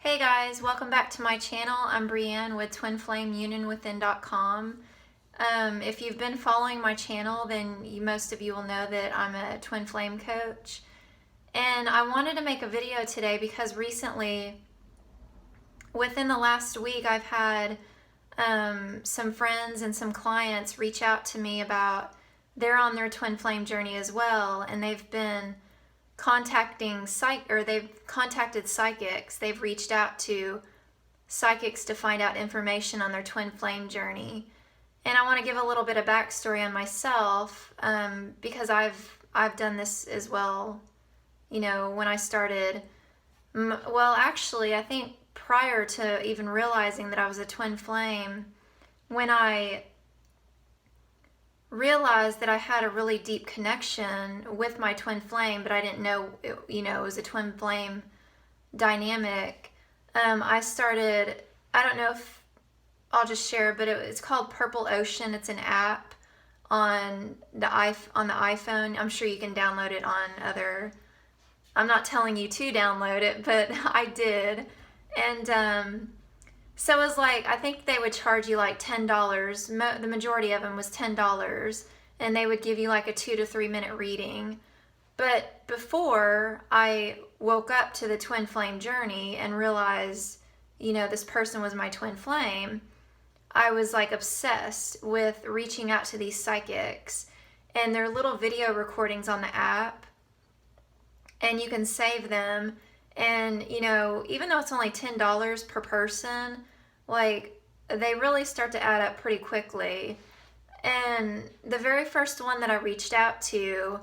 Hey guys, welcome back to my channel. I'm Brienne with TwinFlameUnionWithin.com. If you've been following my channel, then most of you will know that I'm a twin flame coach. And I wanted to make a video today because recently, within the last week, I've had some friends and some clients reach out to me about they're on their twin flame journey as well, and they've been they've contacted psychics. They've reached out to psychics to find out information on their twin flame journey. And I want to give a little bit of backstory on myself because I've done this as well. You know, when I started, well, actually, I think prior to even realizing that I was a twin flame, when I realized that I had a really deep connection with my twin flame, but I didn't know, it was a twin flame dynamic. I started, I don't know if I'll just share, but it's called Purple Ocean. It's an app on the iPhone. I'm sure you can download it on other. I'm not telling you to download it, but I did, and so it was like, I think they would charge you like $10. The majority of them was $10, and they would give you like a 2 to 3 minute reading. But before I woke up to the twin flame journey and realized, this person was my twin flame, I was like obsessed with reaching out to these psychics, and their little video recordings on the app, and you can save them. And, even though it's only $10 per person, like, they really start to add up pretty quickly. And the very first one that I reached out to,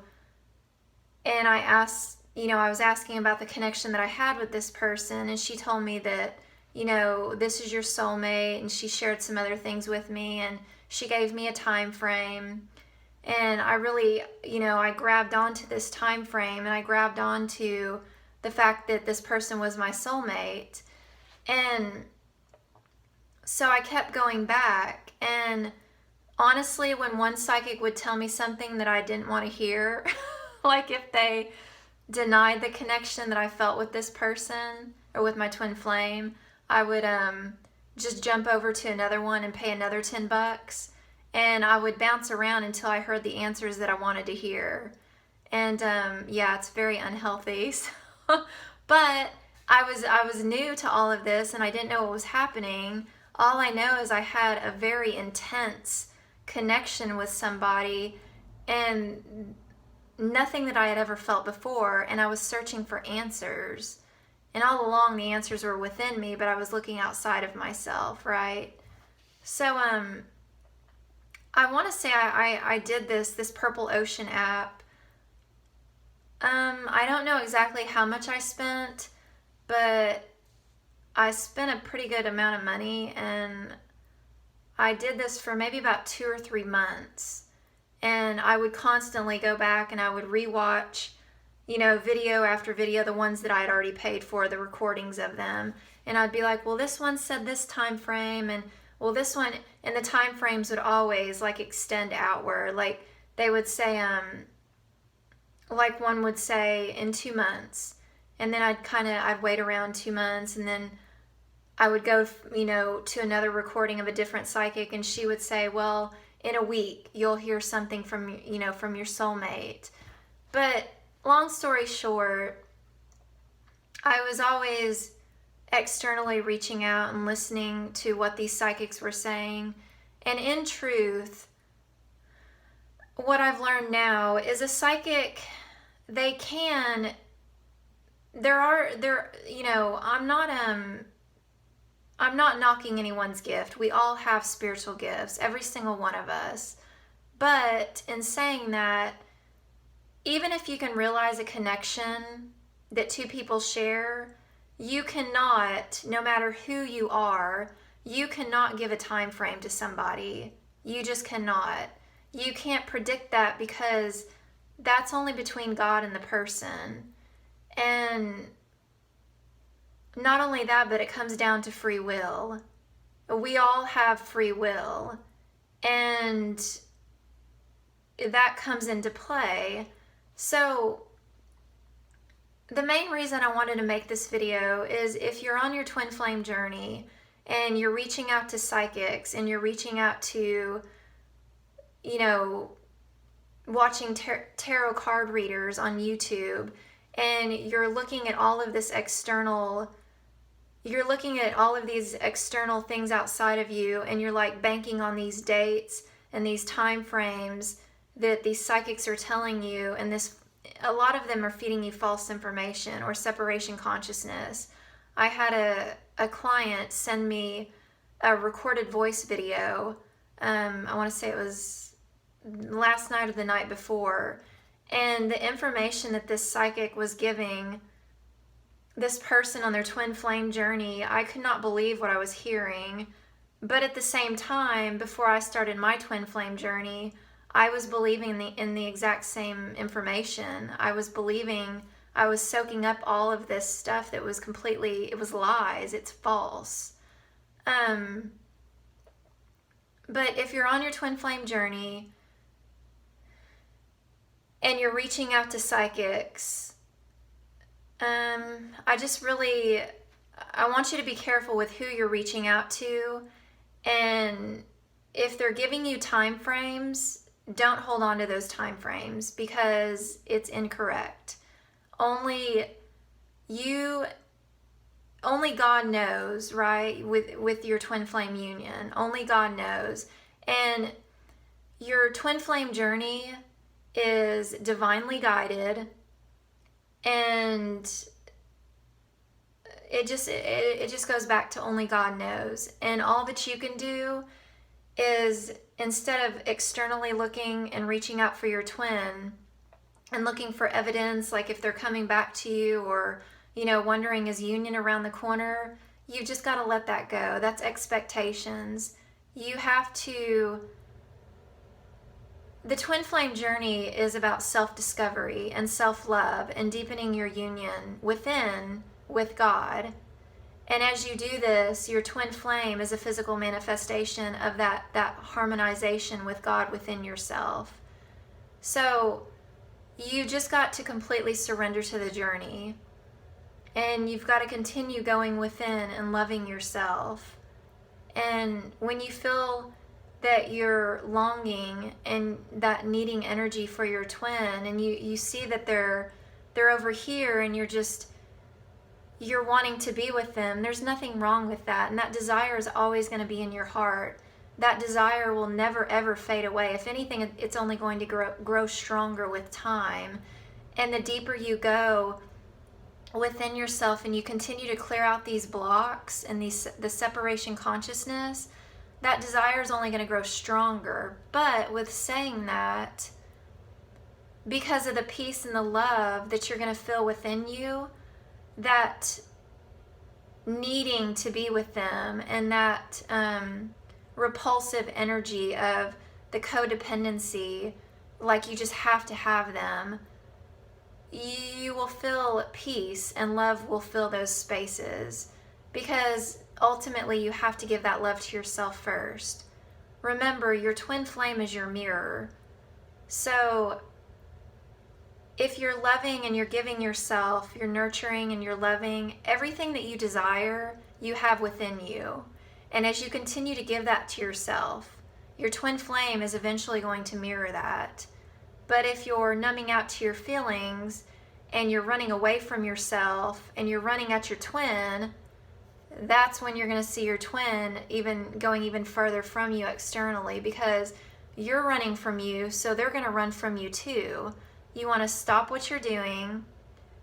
and I asked, I was asking about the connection that I had with this person, and she told me that, this is your soulmate, and she shared some other things with me, and she gave me a time frame. And I really, I grabbed onto this time frame, and I grabbed onto the fact that this person was my soulmate. And so I kept going back, and honestly, when one psychic would tell me something that I didn't want to hear, like if they denied the connection that I felt with this person or with my twin flame, I would just jump over to another one and pay another $10, and I would bounce around until I heard the answers that I wanted to hear. And yeah, it's very unhealthy. But I was new to all of this, and I didn't know what was happening. All I know is I had a very intense connection with somebody, and nothing that I had ever felt before, and I was searching for answers. And all along the answers were within me, but I was looking outside of myself, right? So I want to say I did this Purple Ocean app. I don't know exactly how much I spent, but I spent a pretty good amount of money, and I did this for maybe about 2 or 3 months. And I would constantly go back and I would rewatch, video after video, the ones that I had already paid for, the recordings of them. And I'd be like, well, this one said this time frame, and well, this one, and the time frames would always like extend outward. Like they would say, like one would say in 2 months, and then I'd wait around 2 months, and then I would go, to another recording of a different psychic, and she would say, well, in a week, you'll hear something from your soulmate. But long story short, I was always externally reaching out and listening to what these psychics were saying. And in truth, what I've learned now is a psychic, I'm not knocking anyone's gift. We all have spiritual gifts, every single one of us. But in saying that, even if you can realize a connection that two people share, you cannot, no matter who you are, you cannot give a time frame to somebody. You just cannot. You can't predict that, because that's only between God and the person. And not only that, but it comes down to free will. We all have free will, and that comes into play. So the main reason I wanted to make this video is if you're on your twin flame journey and you're reaching out to psychics and you're reaching out to, you know, watching tarot card readers on YouTube, and you're looking at all of this external, you're looking at all of these external things outside of you, and you're like banking on these dates and these time frames that these psychics are telling you, and this, a lot of them are feeding you false information or separation consciousness. I had a client send me a recorded voice video. I want to say it was last night or the night before. And the information that this psychic was giving this person on their twin flame journey, I could not believe what I was hearing. But at the same time, before I started my twin flame journey, I was believing in the exact same information. I was soaking up all of this stuff that was completely, it was lies, it's false. But if you're on your twin flame journey and you're reaching out to psychics, I want you to be careful with who you're reaching out to. And if they're giving you time frames, don't hold on to those time frames because it's incorrect. Only God knows, right? With your twin flame union, only God knows. And your twin flame journey is divinely guided, and it just goes back to only God knows. And all that you can do is, instead of externally looking and reaching out for your twin and looking for evidence, like if they're coming back to you, or, you know, wondering is union around the corner, you just got to let that go. That's expectations. You have to, the twin flame journey is about self-discovery and self-love and deepening your union within with God. And as you do this, your twin flame is a physical manifestation of that harmonization with God within yourself. So you just got to completely surrender to the journey. And you've got to continue going within and loving yourself. And when you feel that you're longing and that needing energy for your twin, and you see that they're over here, and you're wanting to be with them, there's nothing wrong with that. And that desire is always going to be in your heart. That desire will never ever fade away. If anything, it's only going to grow stronger with time. And the deeper you go within yourself and you continue to clear out these blocks and the separation consciousness, that desire is only going to grow stronger. But with saying that, because of the peace and the love that you're going to feel within you, that needing to be with them and that repulsive energy of the codependency, like you just have to have them, you will feel peace, and love will fill those spaces, because ultimately you have to give that love to yourself first. Remember, your twin flame is your mirror. So if you're loving and you're giving yourself, you're nurturing and you're loving, everything that you desire, you have within you. And as you continue to give that to yourself, your twin flame is eventually going to mirror that. But if you're numbing out to your feelings and you're running away from yourself and you're running at your twin, that's when you're going to see your twin going even further from you externally, because you're running from you, so they're going to run from you too. You want to stop what you're doing,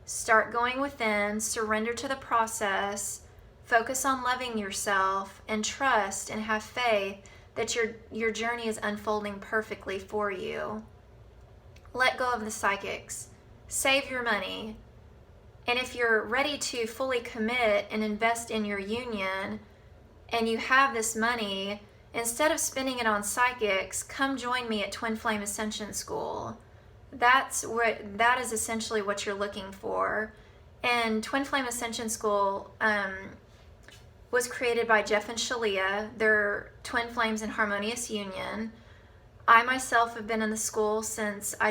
start going within, surrender to the process, focus on loving yourself, and trust and have faith that your journey is unfolding perfectly for you. Let go of the psychics. Save your money. And if you're ready to fully commit and invest in your union, and you have this money, instead of spending it on psychics, come join me at Twin Flame Ascension School. That is essentially what you're looking for. And Twin Flame Ascension School was created by Jeff and Shalia. They're twin flames in harmonious union. I myself have been in the school since I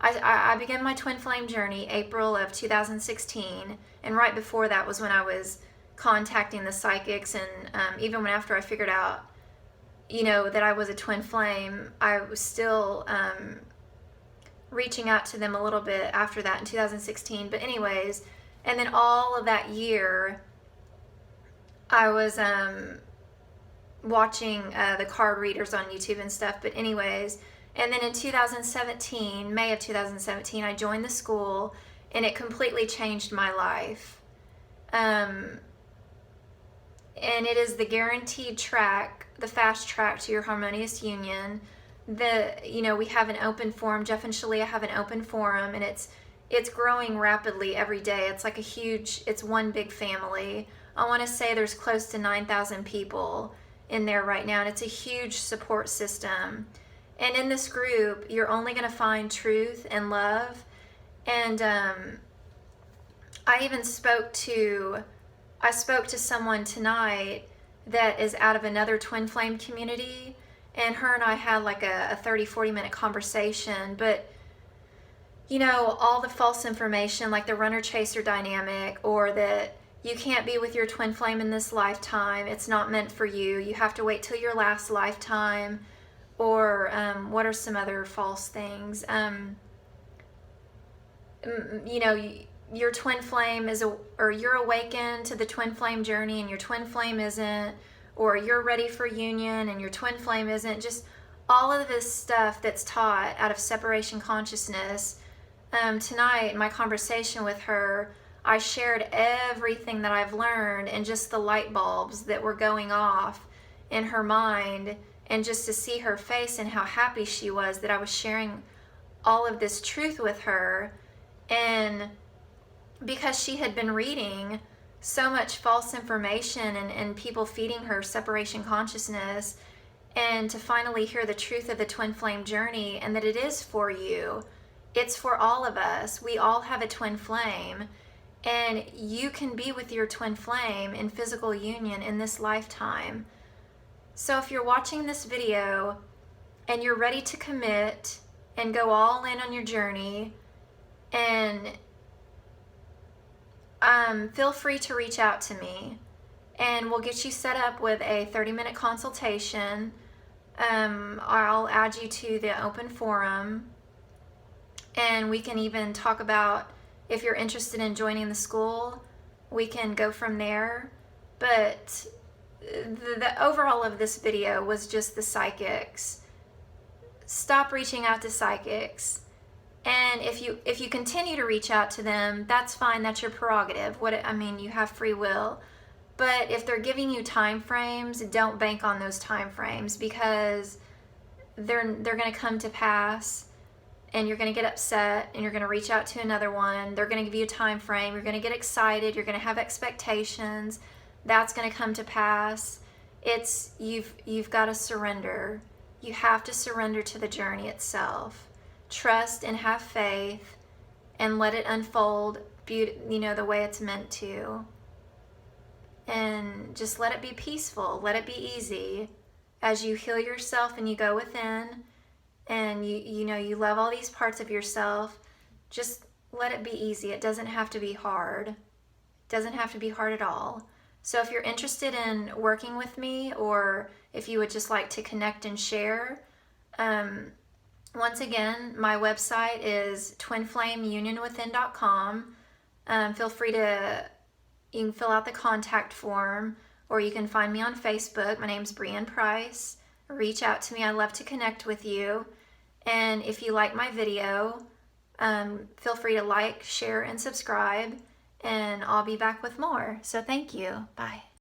I began my twin flame journey April of 2016, and right before that was when I was contacting the psychics, and even when after I figured out, that I was a twin flame, I was still reaching out to them a little bit after that in 2016. But anyways, and then all of that year, I was watching the card readers on YouTube and stuff. But anyways, and then in 2017, May of 2017, I joined the school, and it completely changed my life. And it is the guaranteed track, the fast track to your harmonious union. We have an open forum. Jeff and Shalia have an open forum, and it's growing rapidly every day. It's like it's one big family. I want to say there's close to 9,000 people in there right now, and it's a huge support system. And in this group, you're only going to find truth and love. And I spoke to someone tonight that is out of another twin flame community, and her and I had like a 30-40 minute conversation. But all the false information, like the runner chaser dynamic, or that you can't be with your twin flame in this lifetime, it's not meant for you, you have to wait till your last lifetime, or what are some other false things? Your twin flame or you're awakened to the twin flame journey and your twin flame isn't, or you're ready for union and your twin flame isn't. Just all of this stuff that's taught out of separation consciousness. Tonight, in my conversation with her, I shared everything that I've learned, and just the light bulbs that were going off in her mind, and just to see her face and how happy she was that I was sharing all of this truth with her. And because she had been reading so much false information and people feeding her separation consciousness, and to finally hear the truth of the twin flame journey, and that it is for you. It's for all of us. We all have a twin flame, and you can be with your twin flame in physical union in this lifetime. So if you're watching this video and you're ready to commit and go all in on your journey, and feel free to reach out to me, and we'll get you set up with a 30-minute consultation. I'll add you to the open forum, and we can even talk about if you're interested in joining the school. We can go from there. But the overall of this video was just the psychics. Stop reaching out to psychics. And if you continue to reach out to them, that's fine. That's your prerogative. You have free will. But if they're giving you time frames, don't bank on those time frames, because they're going to come to pass, and you're going to get upset, and you're going to reach out to another one. They're going to give you a time frame. You're going to get excited. You're going to have expectations. That's going to come to pass. You've got to surrender. You have to surrender to the journey itself. Trust and have faith, and let it unfold, the way it's meant to. And just let it be peaceful. Let it be easy as you heal yourself and you go within, and you love all these parts of yourself. Just let it be easy. It doesn't have to be hard. It doesn't have to be hard at all. So if you're interested in working with me, or if you would just like to connect and share, once again, my website is twinflameunionwithin.com. Feel free to, you can fill out the contact form, or you can find me on Facebook. My name's Brianne Price. Reach out to me. I love to connect with you. And if you like my video, feel free to like, share, and subscribe. And I'll be back with more. So thank you. Bye.